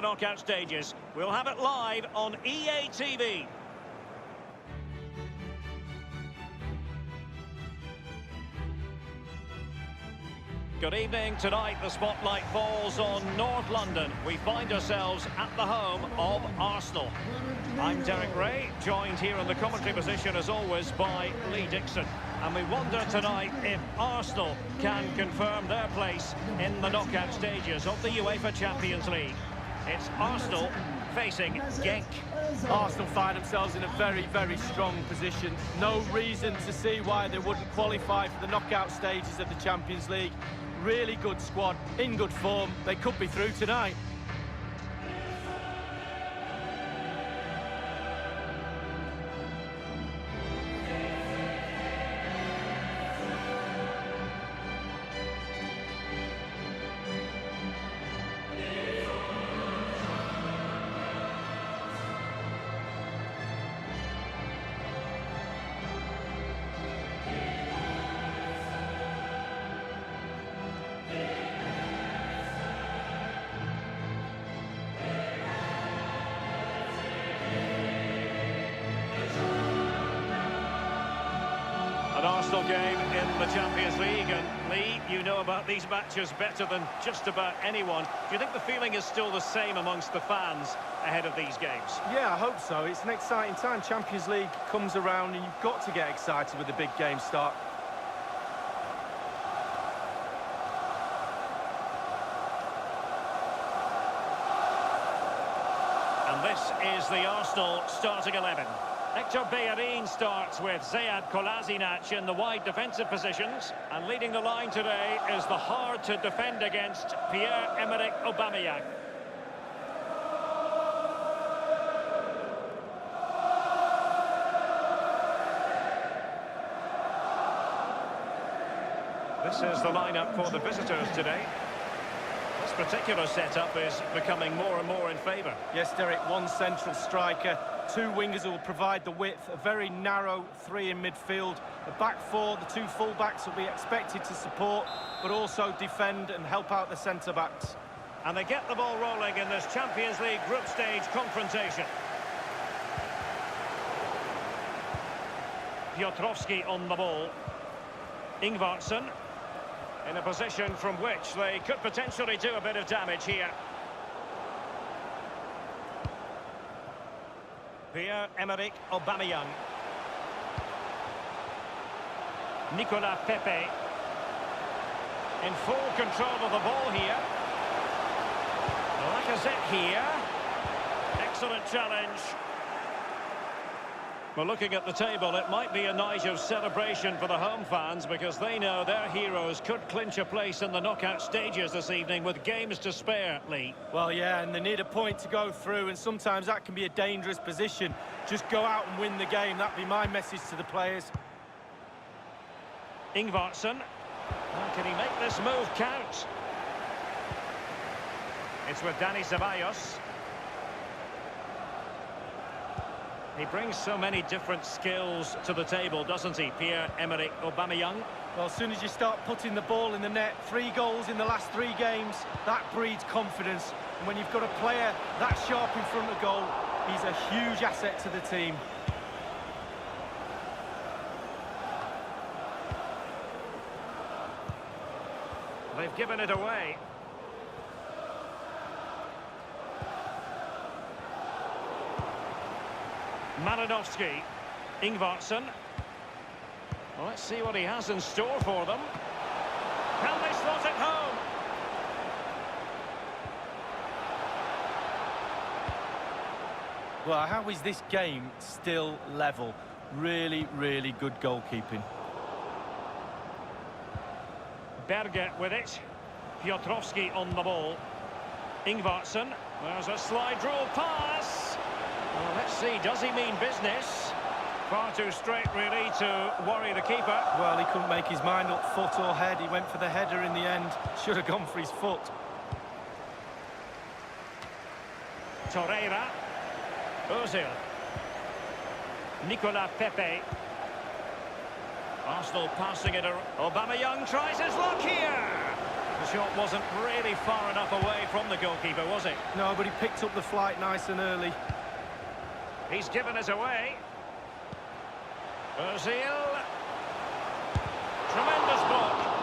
knockout stages. We'll have it live on EA TV. Good evening. Tonight the spotlight falls on North London. We find ourselves at the home of Arsenal. I'm Derek Ray, joined here in the commentary position as always by Lee Dixon. And we wonder tonight if Arsenal can confirm their place in the knockout stages of the UEFA Champions League. It's Arsenal facing Genk. Arsenal find themselves in a very, very strong position. No reason to see why they wouldn't qualify for the knockout stages of the Champions League. Really good squad, in good form. They could be through tonight. An Arsenal game in the Champions League, and Lee, you know about these matches better than just about anyone. Do you think the feeling is still the same amongst the fans ahead of these games? Yeah, I hope so. It's an exciting time. Champions League comes around and you've got to get excited with the big game start. And this is the Arsenal starting 11. Hector Bellerin starts with Sead Kolasinac in the wide defensive positions. And leading the line today is the hard-to-defend against Pierre-Emerick Aubameyang. This is the lineup for the visitors today. This particular setup is becoming more and more in favour. Yes, Derek, one central striker, two wingers who will provide the width, a very narrow three in midfield. The back four, the two full-backs will be expected to support, but also defend and help out the centre-backs. And they get the ball rolling in this Champions League group stage confrontation. Piotrowski on the ball. Ingvartsen in a position from which they could potentially do a bit of damage here. Pierre-Emerick Aubameyang. Nicolas Pepe in full control of the ball here. Lacazette here. Excellent challenge. Well, looking at the table, it might be a night of celebration for the home fans because they know their heroes could clinch a place in the knockout stages this evening with games to spare, Lee. Well, yeah, and they need a point to go through, and sometimes that can be a dangerous position. Just go out and win the game. That'd be my message to the players. Ingvartsen. Can he make this move count? It's with Dani Ceballos. He brings so many different skills to the table, doesn't he, Pierre-Emerick Aubameyang? Well, as soon as you start putting the ball in the net, 3 goals in the last 3 games, that breeds confidence. And when you've got a player that sharp in front of goal, he's a huge asset to the team. They've given it away. Malinowski, Ingvartsen. Well, let's see what he has in store for them. Can they slot it home? Well, how is this game still level? Really, really good goalkeeping. Berger with it. Piotrowski on the ball. Ingvartsen. There's a slide rule pass. Well, let's see, does he mean business? Far too straight, really, to worry the keeper. Well, he couldn't make his mind up, foot or head. He went for the header in the end. Should have gone for his foot. Torreira. Ozil. Nicolas Pepe. Arsenal passing it. Aubameyang tries his luck here. shot wasn't really far enough away from the goalkeeper, was it? No, but he picked up the flight nice and early. He's given it away. Ozil. Tremendous block.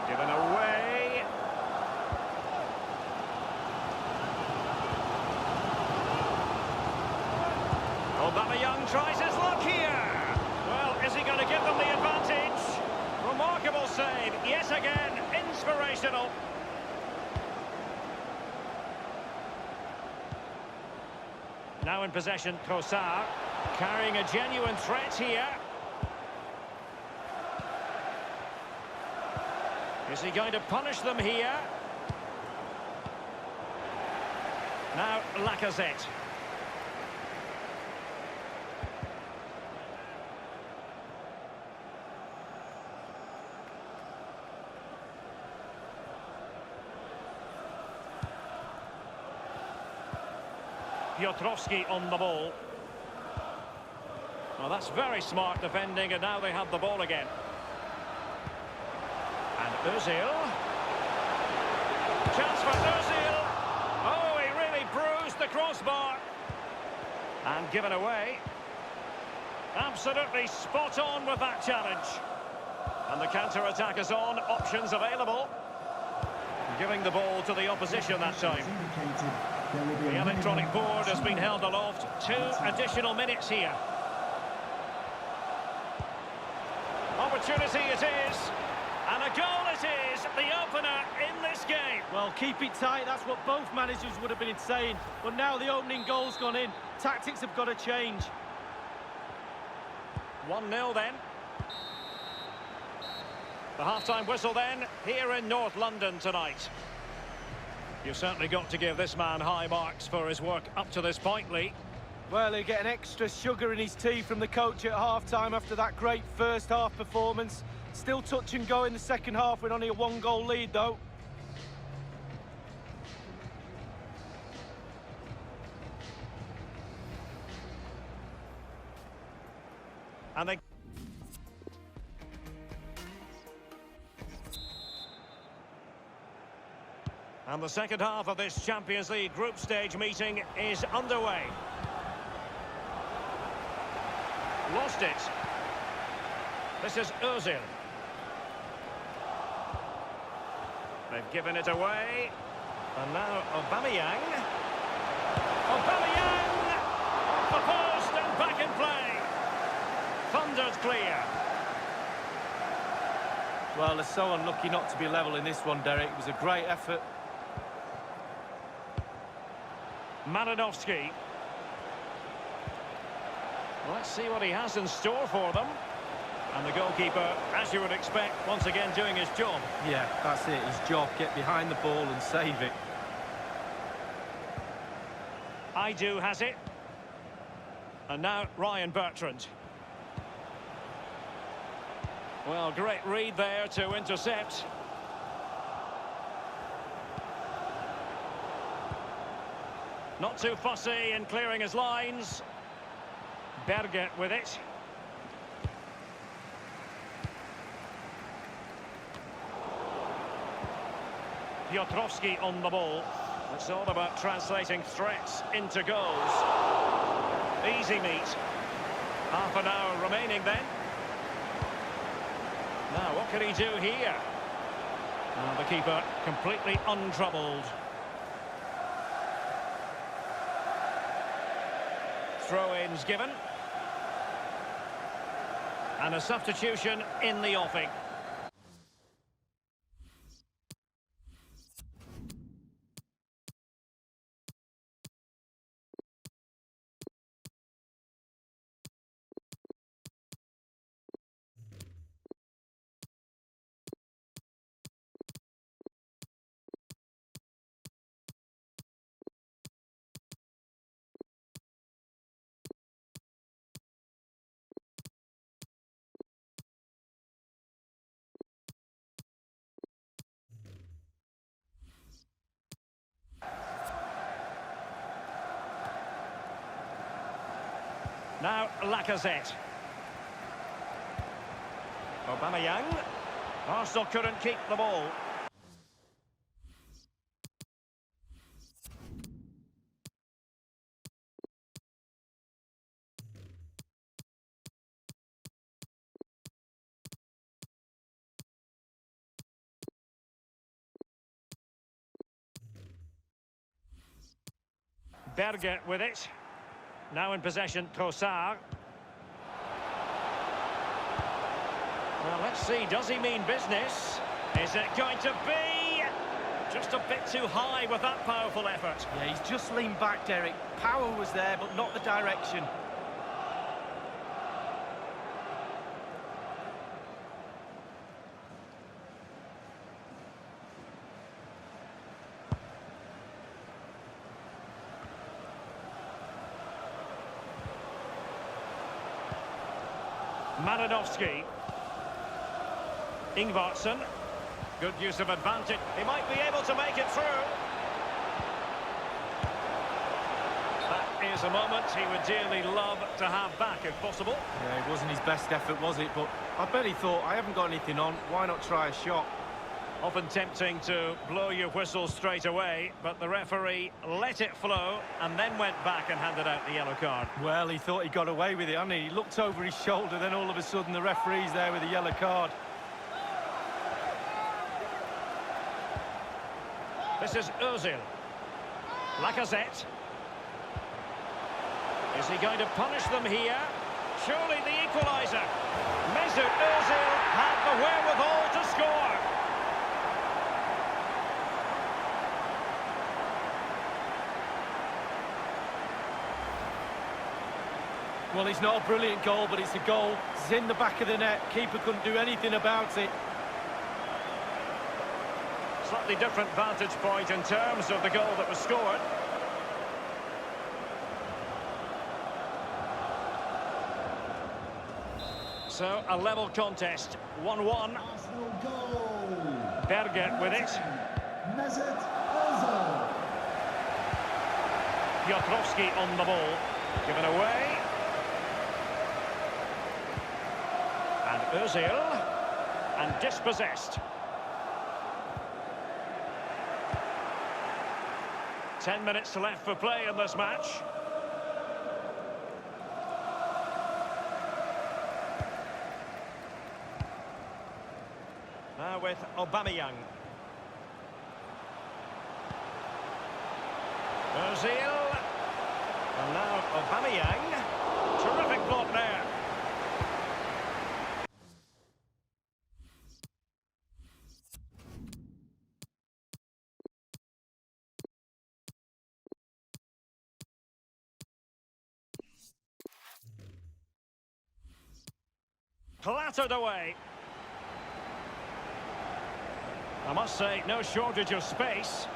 Given away. Aubameyang tries his luck here. Well, is he going to give them the advantage? Remarkable save, yet again, inspirational. Now in possession, Trossard, carrying a genuine threat here. Is he going to punish them here? Now Lacazette. Piotrowski on the ball. Well, that's very smart defending, and now they have the ball again. And Ozil. Chance for Ozil. Oh, he really bruised the crossbar. And given away. Absolutely spot on with that challenge. And the counter-attack is on. Options available. Giving the ball to the opposition that time. The electronic board has been held aloft. 2 additional minutes here. Opportunity it is. And a goal it is, the opener in this game. Well, keep it tight, that's what both managers would have been saying. But now the opening goal's gone in. Tactics have got to change. 1-0 then. The half-time whistle then, here in North London tonight. You've certainly got to give this man high marks for his work up to this point, Lee. Well, he'll get an extra sugar in his tea from the coach at half-time after that great first-half performance. Still touch and go in the second half with only a 1-goal lead, though. And they... And the second half of this Champions League group stage meeting is underway. Lost it. This is Ozil. They've given it away. And now Aubameyang. Aubameyang! Off the post and back in play. Thundered clear. Well, they're so unlucky not to be level in this one, Derek. It was a great effort. Malinovsky. Let's see what he has in store for them. And the goalkeeper, as you would expect, once again doing his job. Yeah, that's it, his job. Get behind the ball and save it. Aidu has it. And now Ryan Bertrand. Well, great read there to intercept. Not too fussy in clearing his lines. Berge with it. Piotrowski on the ball. It's all about translating threats into goals. Easy meet. Half an hour remaining then. Now, what can he do here? The keeper completely untroubled. Throw-ins given. And a substitution in the offing. Now Lacazette. Aubameyang. Arsenal couldn't keep the ball. Berger with it. Now in possession, Trossard. Well, let's see, does he mean business? Is it going to be? Just a bit too high with that powerful effort. Yeah, he's just leaned back, Derek. Power was there, but not the direction. Malinowski. Ingvartsen. Good use of advantage. He might be able to make it through. That is a moment he would dearly love to have back if possible. Yeah, it wasn't his best effort, was it? But I bet he thought, I haven't got anything on, why not try a shot? Often tempting to blow your whistle straight away, but the referee let it flow and then went back and handed out the yellow card. Well, he thought he got away with it, hadn't he? He looked over his shoulder, then all of a sudden the referee's there with a yellow card. This is Ozil. Lacazette. Is he going to punish them here? Surely the equaliser. Mesut Ozil had the wherewithal to score. Well, it's not a brilliant goal, but it's a goal. It's in the back of the net. Keeper couldn't do anything about it. Slightly different vantage point in terms of the goal that was scored. So, a level contest, 1-1. Berger with it. Mesut Ozil. Piotrowski on the ball. Given away. And Ozil. And dispossessed. 10 minutes left for play in this match. Now with Aubameyang. Ozil. And now Aubameyang. Terrific block there. Clattered away. I must say, no shortage of space.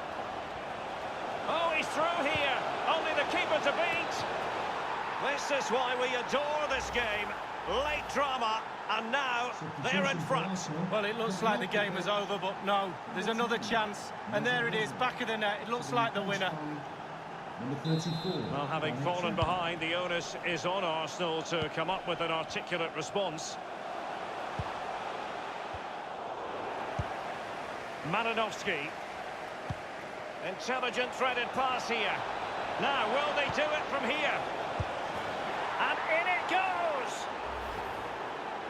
Oh, he's through here. Only the keeper to beat. This is why we adore this game. Late drama, and now they're in front. Well, it looks like the game was over, but no. There's another chance, and there it is, back of the net. It looks like the winner. Number 34. Well, having fallen behind, the onus is on Arsenal to come up with an articulate response. Malinowski. Intelligent threaded pass here. Now, will they do it from here? And in it goes!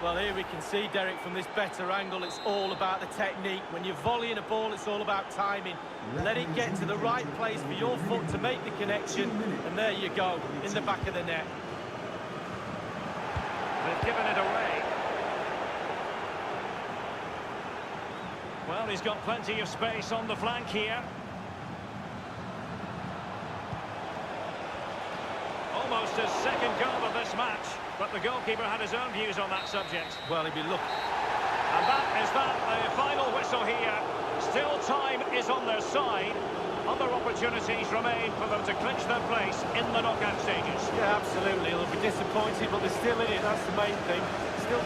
Well, here we can see, Derek, from this better angle, it's all about the technique. When you're volleying a ball, it's all about timing. Let it get to the right place for your foot to make the connection, and there you go, in the back of the net. They've given it away. Well, he's got plenty of space on the flank here. Almost his second goal of this match, but the goalkeeper had his own views on that subject. Well, he'd be looking. And that is the final whistle here. Still time is on their side. Other opportunities remain for them to clinch their place in the knockout stages. Yeah, absolutely. They'll be disappointed, but they're still in it. That's the main thing. Still.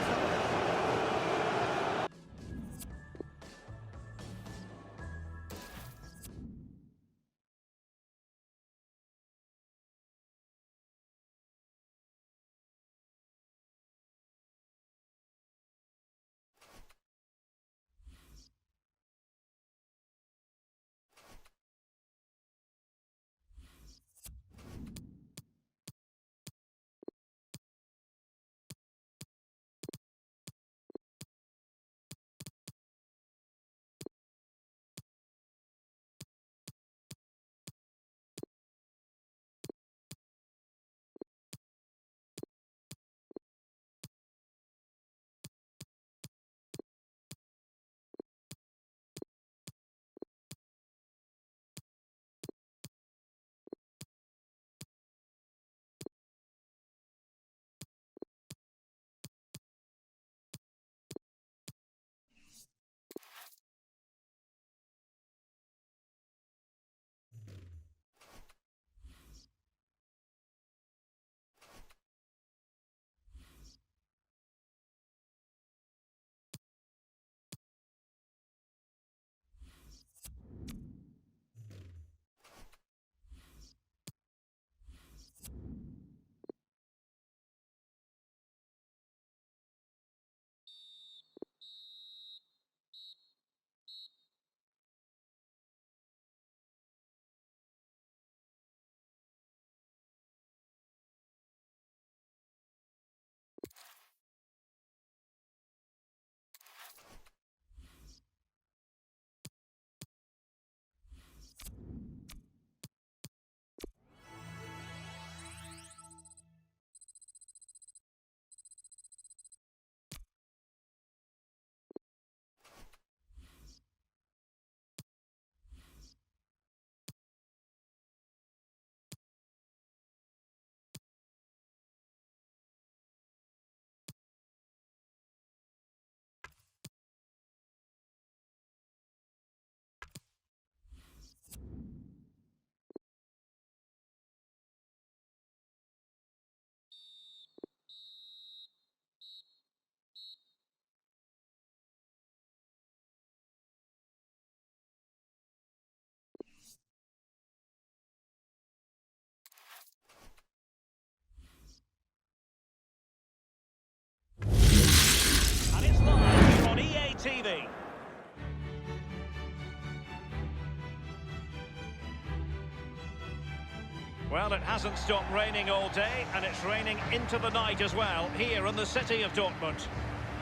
Well, it hasn't stopped raining all day, and it's raining into the night as well, here in the city of Dortmund.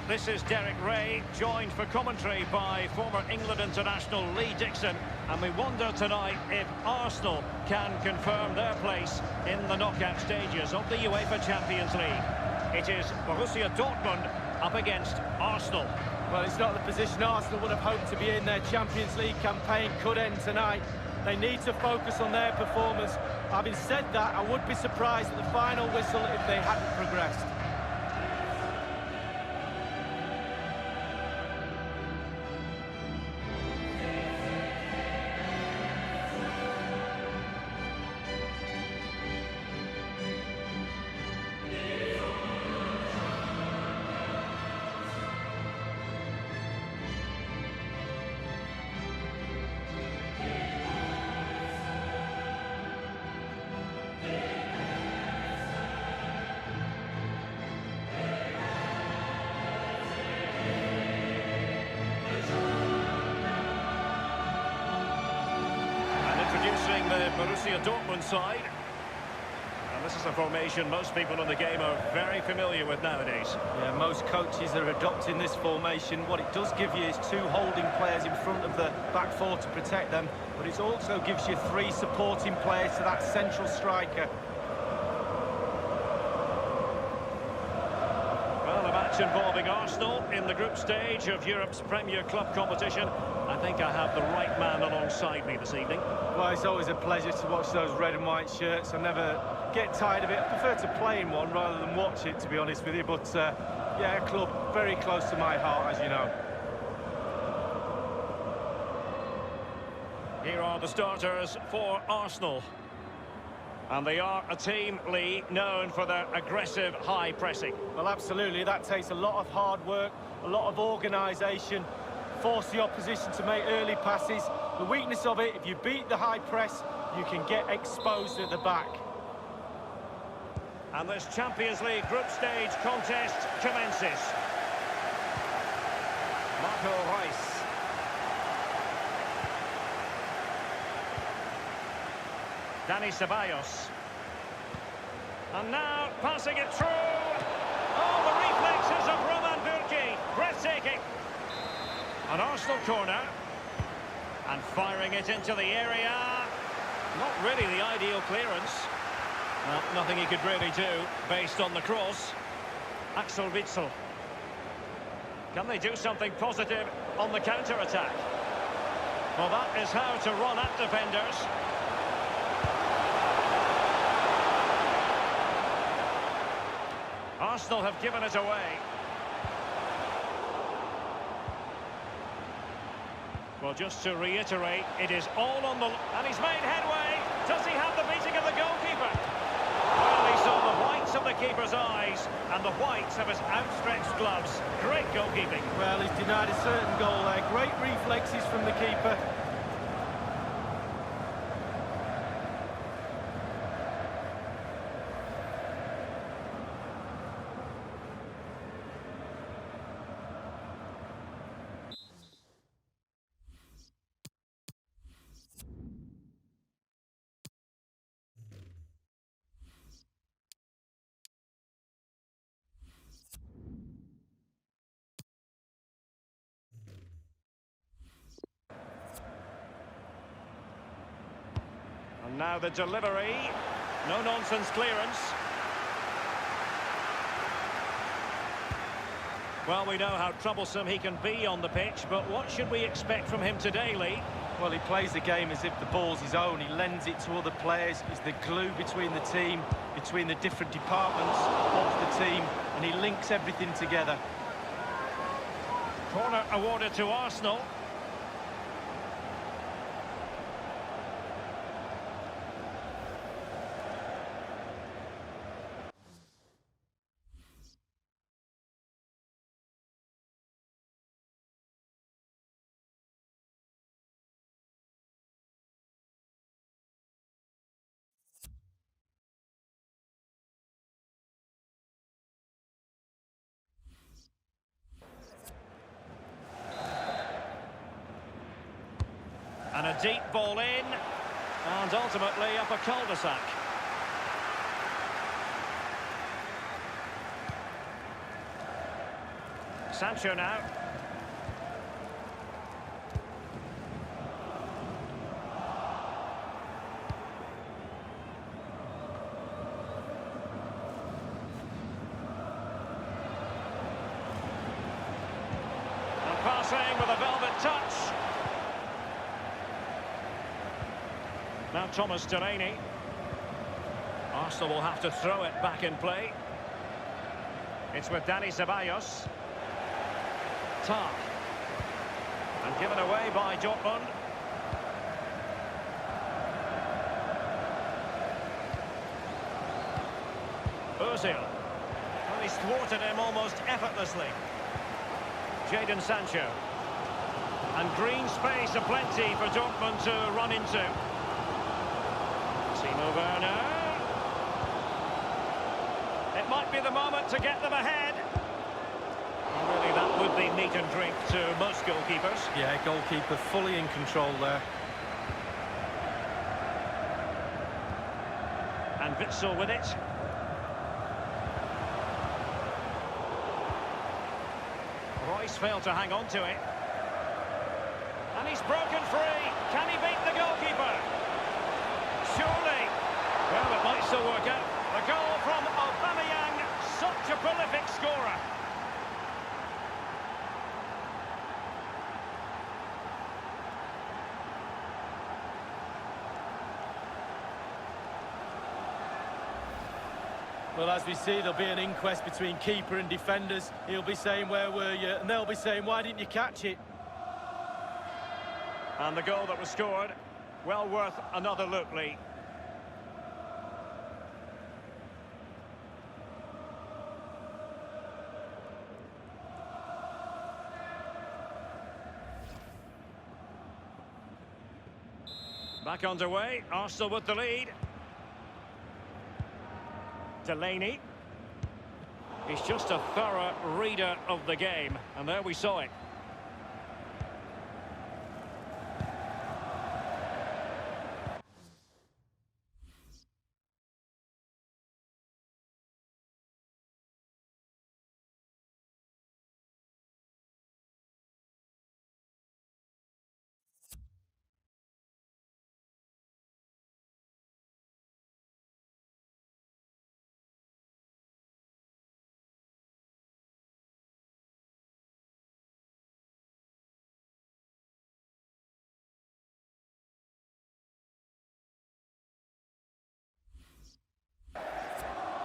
This is Derek Ray, joined for commentary by former England international Lee Dixon, and we wonder tonight if Arsenal can confirm their place in the knockout stages of the UEFA Champions League. It is Borussia Dortmund up against Arsenal. Well, it's not the position Arsenal would have hoped to be in. Their Champions League campaign could end tonight. They need to focus on their performance. Having said that, I would be surprised at the final whistle if they hadn't progressed. Introducing the Borussia Dortmund side. And this is a formation most people in the game are very familiar with nowadays. Yeah, most coaches are adopting this formation. What it does give you is two holding players in front of the back four to protect them, but it also gives you three supporting players to that central striker. Well, a match involving Arsenal in the group stage of Europe's Premier Club competition. I think I have the right man alongside me this evening. Well, it's always a pleasure to watch those red and white shirts. I never get tired of it. I prefer to play in one rather than watch it, to be honest with you. But, yeah, a club very close to my heart, as you know. Here are the starters for Arsenal. And they are a team, Lee, known for their aggressive high pressing. Well, absolutely. That takes a lot of hard work, a lot of organisation. Force the opposition to make early passes. The weakness of it, if you beat the high press, you can get exposed at the back. And this Champions League group stage contest commences. Marco Reus. Dani Ceballos. And now passing it through. Oh, the reflexes of Roman Bürki. Breathtaking. An Arsenal corner, and firing it into the area. Not really the ideal clearance. Well, nothing he could really do based on the cross. Axel Witsel. Can they do something positive on the counter-attack? Well, that is how to run at defenders. Arsenal have given it away. Well, just to reiterate, it is all on the... And he's made headway. Does he have the beating of the goalkeeper? Well, he saw the whites of the keeper's eyes and the whites of his outstretched gloves. Great goalkeeping. Well, he's denied a certain goal there. Great reflexes from the keeper. And now the delivery. No-nonsense clearance. Well, we know how troublesome he can be on the pitch, but what should we expect from him today, Lee? Well, he plays the game as if the ball's his own. He lends it to other players. He's the glue between the team, between the different departments of the team, and he links everything together. Corner awarded to Arsenal. And a deep ball in, and ultimately up a cul-de-sac. Sancho now. And passing with a velvet touch. Now Thomas Delaney. Arsenal will have to throw it back in play. It's with Dani Ceballos. Tar. And given away by Dortmund. Ozil. Well, he's thwarted him almost effortlessly. Jadon Sancho. And green space aplenty for Dortmund to run into. Timo Werner. It might be the moment to get them ahead. Really, that would be meat and drink to most goalkeepers. Yeah, goalkeeper fully in control there. And Witsel with it. Royce failed to hang on to it. And he's broken free. Can he beat the goalkeeper? Surely. Well, it might still work out. The goal from Aubameyang, such a prolific scorer. Well, as we see, there'll be an inquest between keeper and defenders. He'll be saying, where were you? And they'll be saying, why didn't you catch it? And the goal that was scored, well worth another look, Lee. Back underway, Arsenal with the lead. Delaney. He's just a thorough reader of the game, and there we saw it.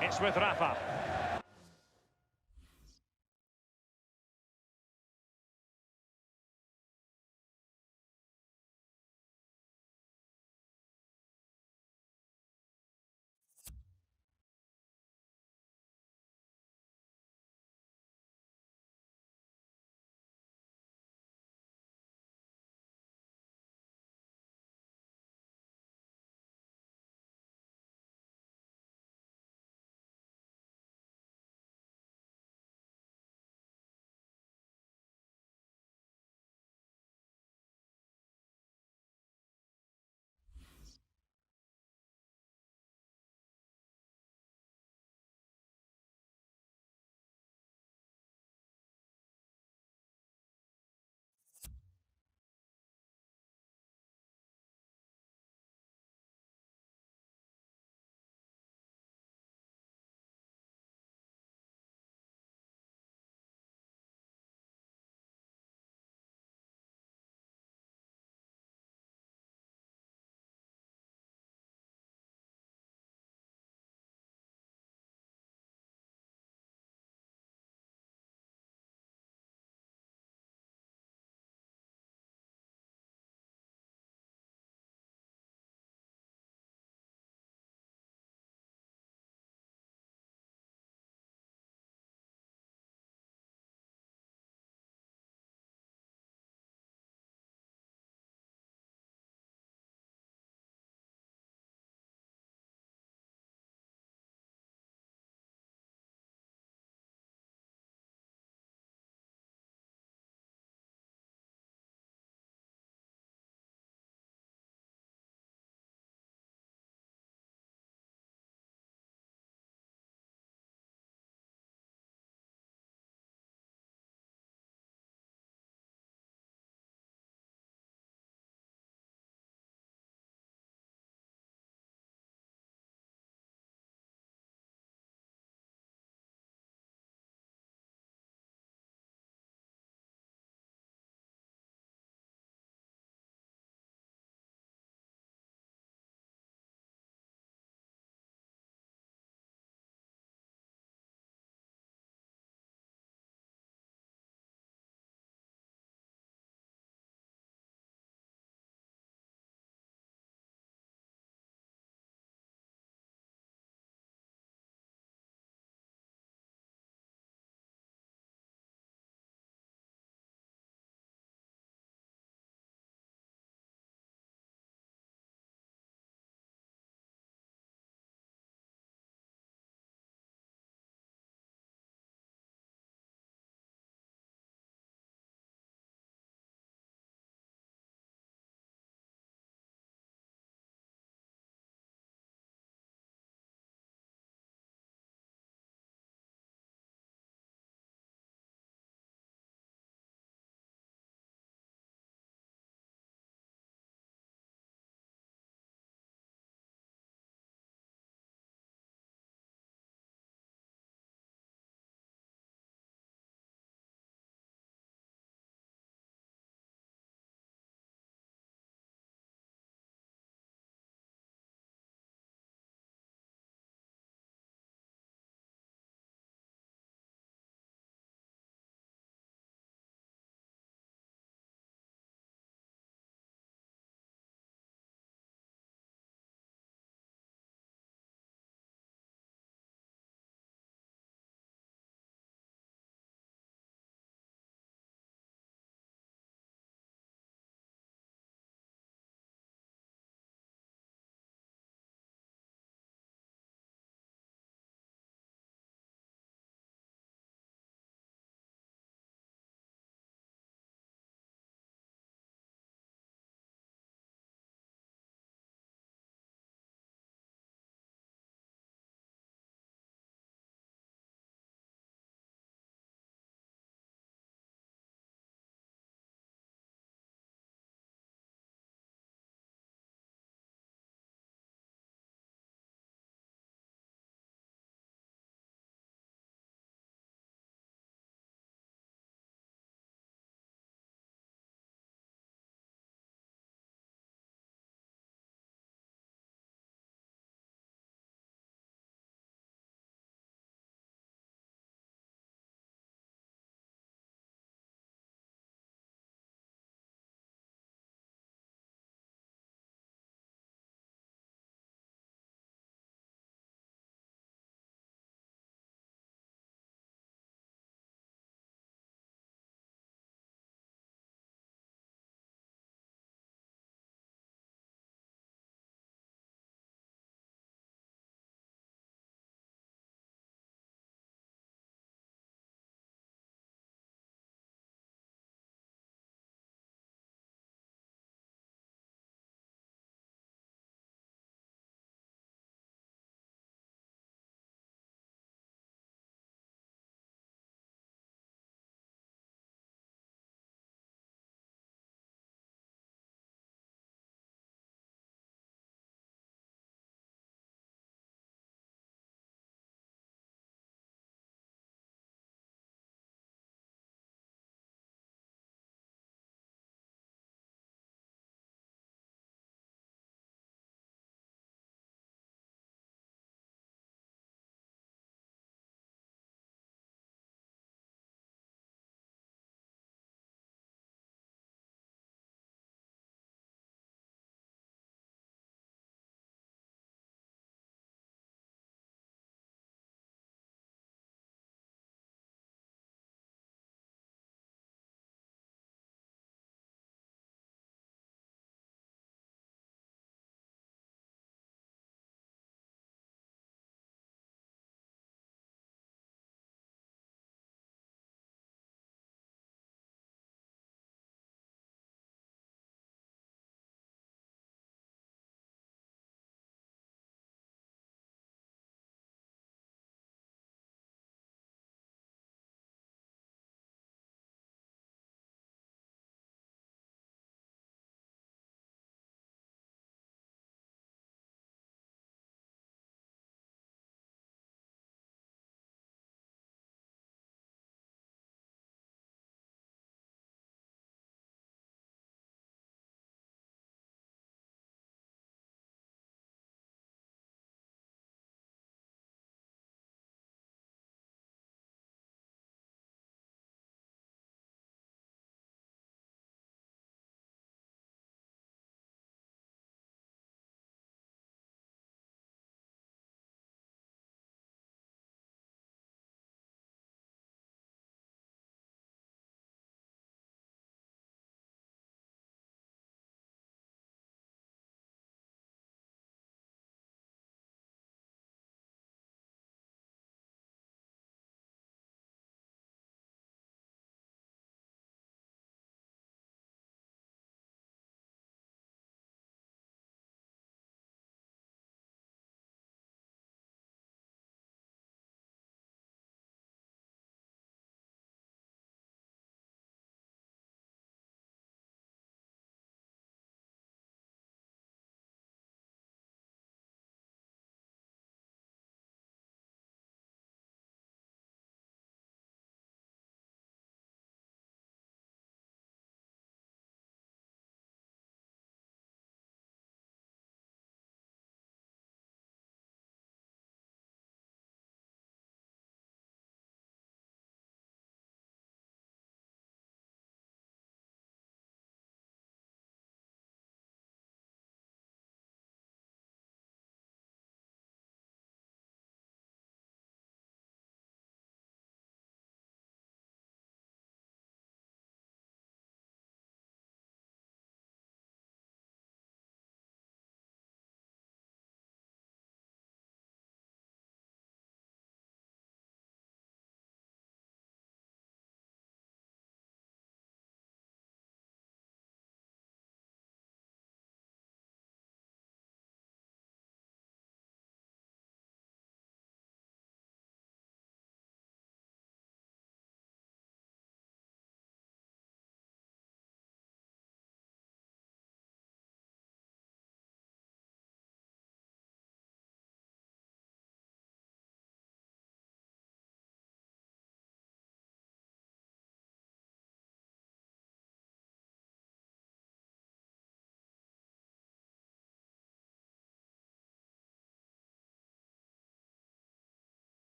It's with Rafa.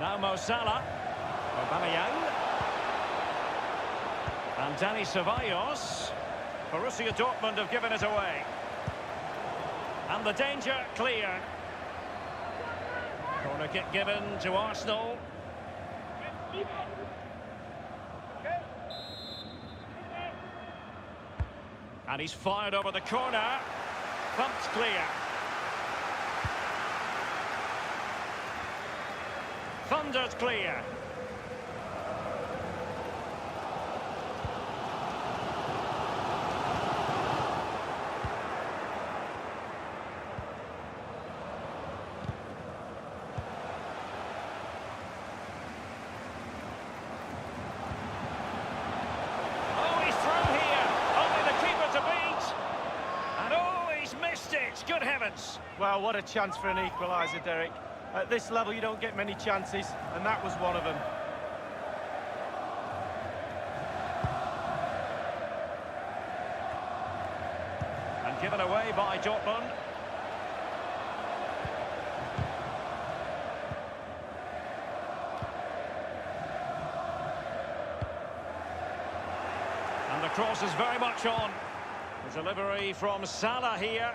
Now Mo Salah. Aubameyang. And Dani Ceballos. Borussia Dortmund have given it away. And the danger clear. Corner kick given to Arsenal. And he's fired over the corner. Thumped clear. Thundered clear. Good heavens. Well, what a chance for an equaliser, Derek. At this level, you don't get many chances, and that was one of them. And given away by Dortmund. And the cross is very much on. The delivery from Salah here.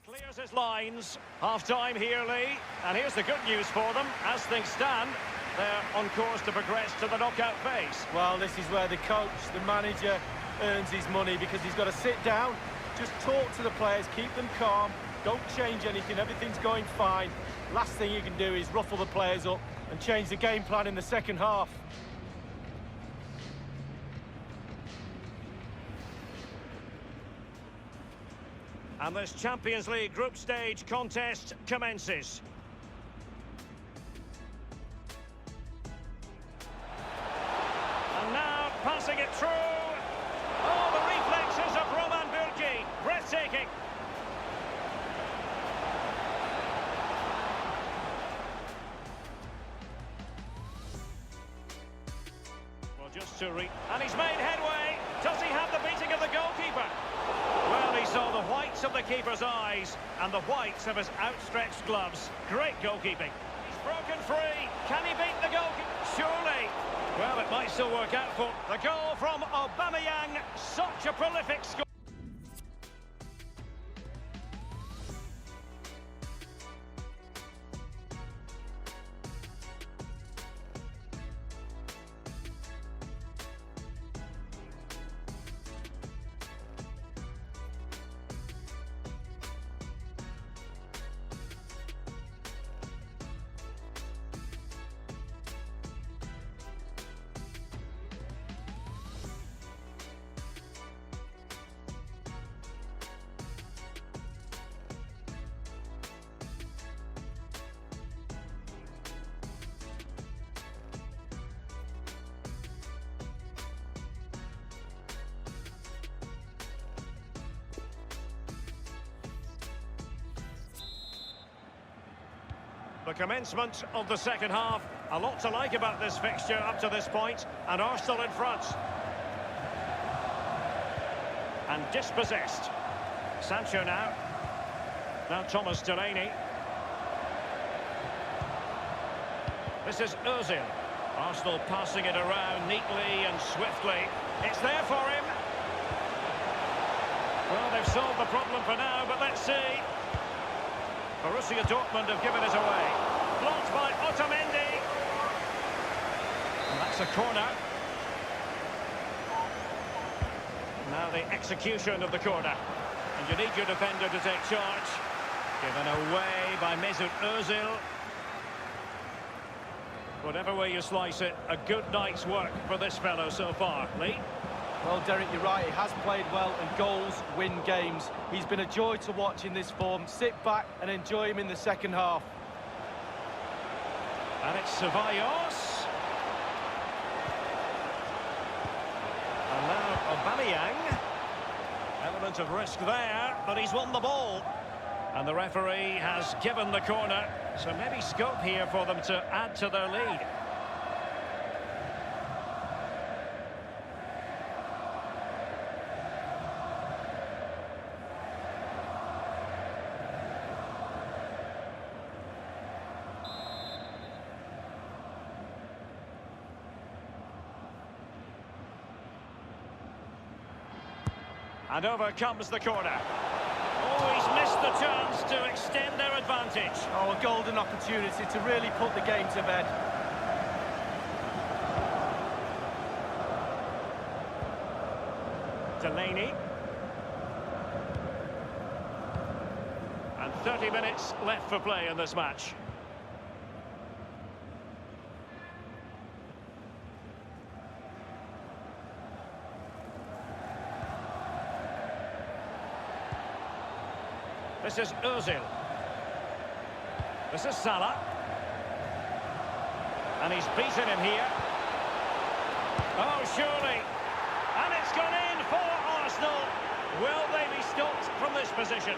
Clears his lines. Half-time here, Lee. And here's the good news for them. As things stand, they're on course to progress to the knockout phase. Well, this is where the coach, the manager, earns his money, because he's got to sit down, just talk to the players, keep them calm, don't change anything, everything's going fine. Last thing you can do is ruffle the players up and change the game plan in the second half. And this Champions League group stage contest commences. And now passing it through. Oh, the reflexes of Roman Bürki. Breathtaking. Well, just to and he's made headway. Does he have the beating of the goalkeeper? Well, he saw the whites of the keeper's eyes and the whites of his outstretched gloves. Great goalkeeping. He's broken free. Can he beat the goalkeeper? Surely. Well, it might still work out for the goal from Aubameyang. Such a prolific score. The commencement of the second half. A lot to like about this fixture up to this point, and Arsenal in front. And dispossessed. Sancho now. Now Thomas Delaney. This is Ozil. Arsenal passing it around neatly and swiftly. It's there for him. Well, they've solved the problem for now, but let's see. Borussia Dortmund have given it away. Blocked by Otamendi. And that's a corner. Now the execution of the corner. And you need your defender to take charge. Given away by Mesut Ozil. Whatever way you slice it, a good night's work for this fellow so far. Lee? Well, Derek, you're right. He has played well, and goals win games. He's been a joy to watch in this form. Sit back and enjoy him in the second half. And it's Ceballos. And now Aubameyang. Element of risk there, but he's won the ball. And the referee has given the corner, so maybe scope here for them to add to their lead. And over comes the corner. Oh, he's missed the chance to extend their advantage. Oh, a golden opportunity to really put the game to bed. Delaney. And 30 minutes left for play in this match. This is Ozil. This is Salah. And he's beaten him here. Oh, surely. And it's gone in for Arsenal. Will they be stopped from this position?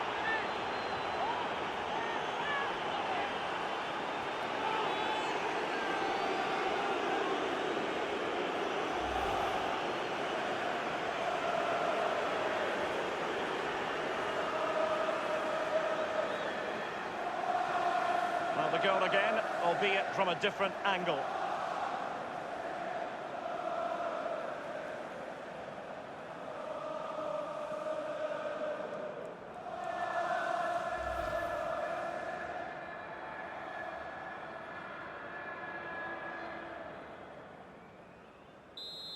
Well, the goal again, albeit from a different angle.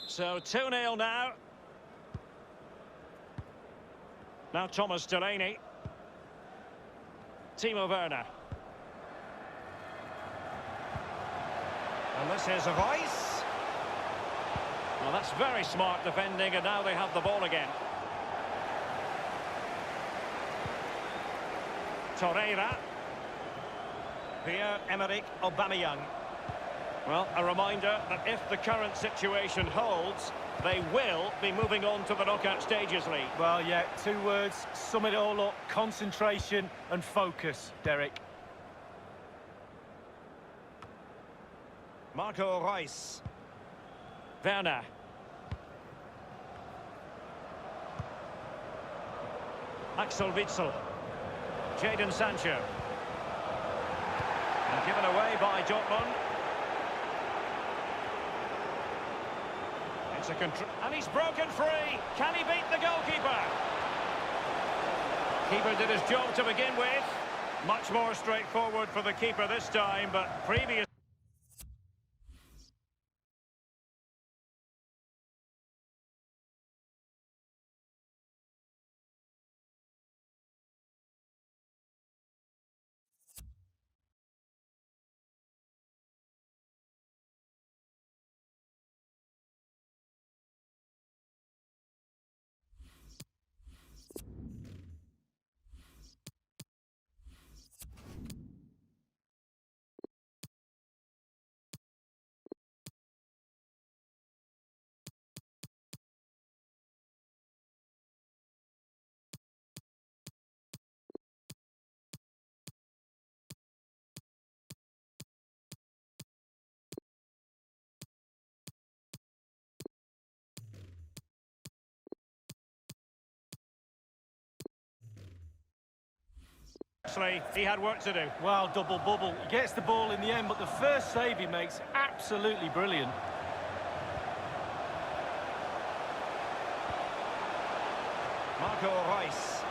So 2-0 now. Now Thomas Delaney. Timo Werner. And this is Rice. Well, that's very smart defending, and now they have the ball again. Torreira. Pierre-Emerick Aubameyang. Well, a reminder that if the current situation holds, they will be moving on to the knockout stages, Lee. Well, yeah, 2 words, sum it all up: concentration and focus, Derek. Marco Reus. Werner. Axel Witsel. Jadon Sancho. And given away by Dortmund. It's a control. And he's broken free. Can he beat the goalkeeper? Keeper did his job to begin with. Much more straightforward for the keeper this time, but previous... He had work to do. Well, double bubble. He gets the ball in the end, but the first save he makes, absolutely brilliant. Marco Reus.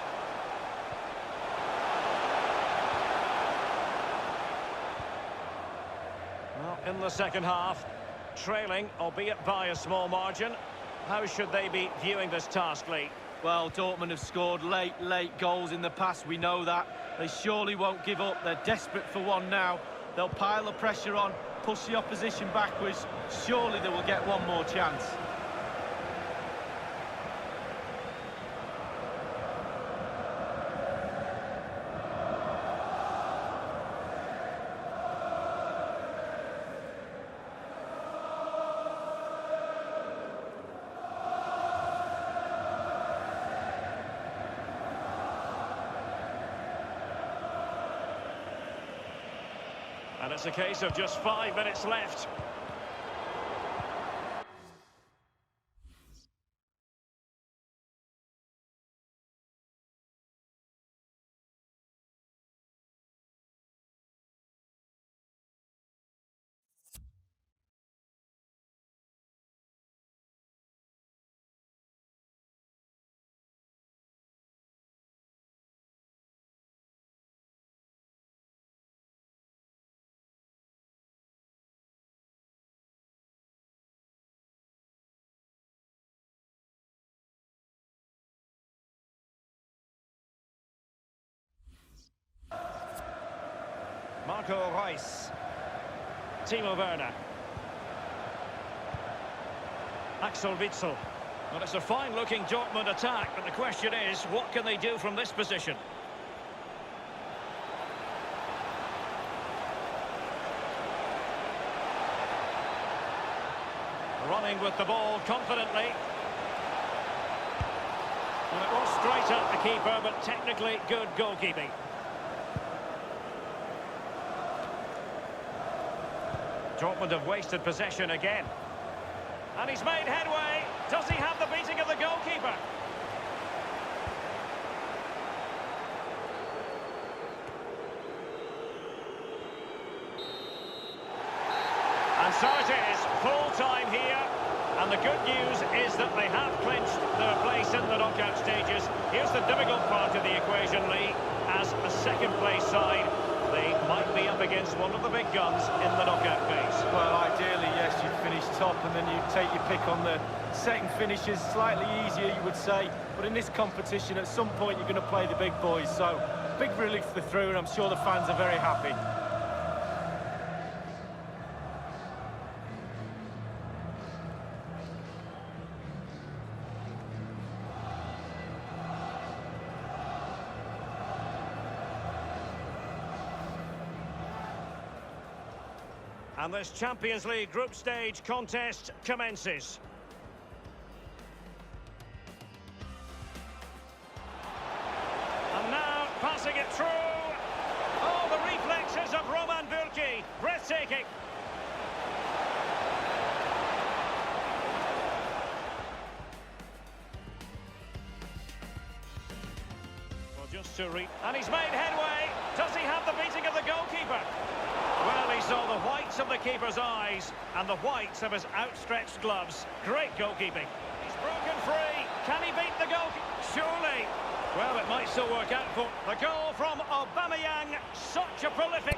Well, in the second half, trailing, albeit by a small margin. How should they be viewing this task, Lee? Well, Dortmund have scored late goals in the past, we know that. They surely won't give up. They're desperate for one now. They'll pile the pressure on, push the opposition backwards. Surely they will get one more chance. And it's a case of just 5 minutes left. Marco Reus. Timo Werner. Axel Witsel. Well, it's a fine-looking Dortmund attack, but the question is, what can they do from this position? Running with the ball confidently. Well, it was straight at the keeper, but technically good goalkeeping. Dortmund have wasted possession again. And he's made headway. Does he have the beating of the goalkeeper? And so it is, full time here. And the good news is that they have clinched their place in the knockout stages. Here's the difficult part of the equation, Lee. As a second-place side, they might be up against one of the big guns in the knockout phase. Well, ideally, yes, you'd finish top and then you take your pick on the second finishes. Slightly easier, you would say. But in this competition, at some point, you're going to play the big boys. So, big relief for through, and I'm sure the fans are very happy. And this Champions League group stage contest commences. And now, passing it through. Oh, the reflexes of Roman Bürki. Breathtaking. Well, just to read. And he's made headway. Does he have the beating of the goalkeeper? Well, he saw the whites of the keeper's eyes and the whites of his outstretched gloves. Great goalkeeping. He's broken free. Can he beat the goalkeeper? Surely. Well, it might still work out for the goal from Aubameyang. Such a prolific...